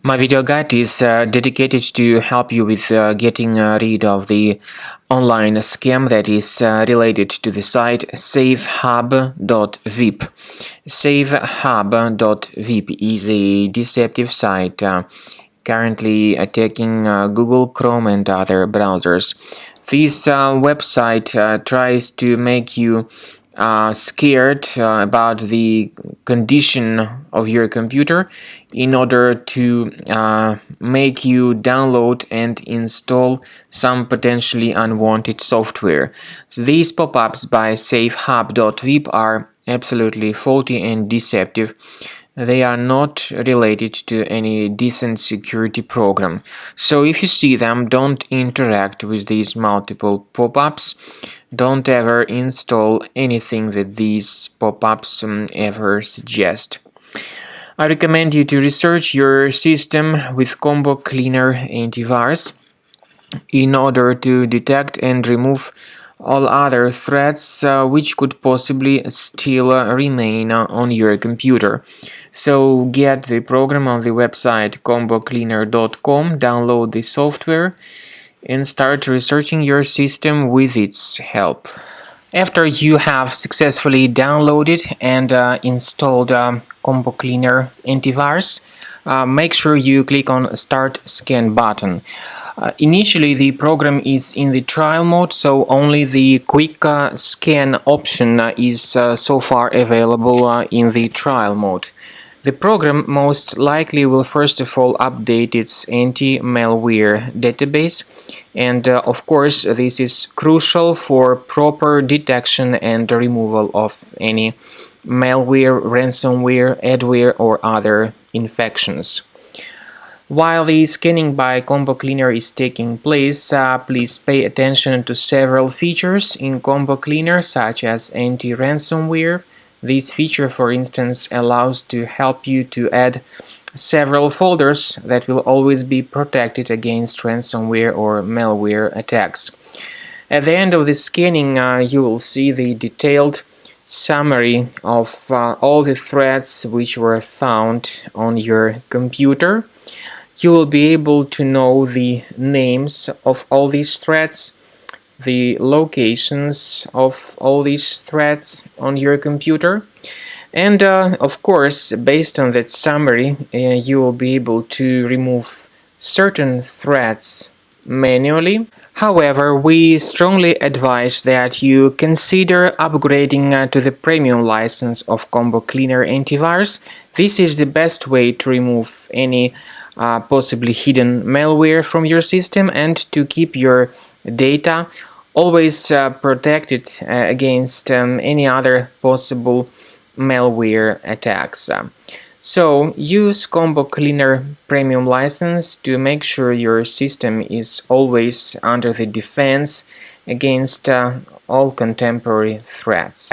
My video guide is dedicated to help you with getting rid of the online scam that is related to the site Safehub.vip. Safehub.vip is a deceptive site currently attacking Google Chrome and other browsers. This website tries to make you scared about the condition of your computer in order to make you download and install some potentially unwanted software. So these pop-ups by Safehub.vip are absolutely faulty and deceptive. They are not related to any decent security program. So if you see them, don't interact with these multiple pop-ups. Don't ever install anything that these pop-ups ever suggest. I recommend you to research your system with Combo Cleaner antivirus in order to detect and remove all other threats which could possibly still remain on your computer. So get the program on the website combocleaner.com, download the software, and start researching your system with its help. After you have successfully downloaded and installed Combo Cleaner antivirus, make sure you click on Start Scan button. Initially, the program is in the trial mode, so only the quick scan option is so far available in the trial mode. The program most likely will first of all update its anti-malware database, and of course this is crucial for proper detection and removal of any malware, ransomware, adware or other infections. While the scanning by Combo Cleaner is taking place, please pay attention to several features in Combo Cleaner such as anti-ransomware. This feature, for instance, allows to help you to add several folders that will always be protected against ransomware or malware attacks. At the end of the scanning, you will see the detailed summary of all the threats which were found on your computer. You will be able to know the names of all these threats, the locations of all these threats on your computer, and of course, based on that summary, you will be able to remove certain threats manually. However, we strongly advise that you consider upgrading to the premium license of Combo Cleaner antivirus. This is the best way to remove any possibly hidden malware from your system and to keep your data always protected against any other possible malware attacks. So use Combo Cleaner Premium license to make sure your system is always under the defense against all contemporary threats.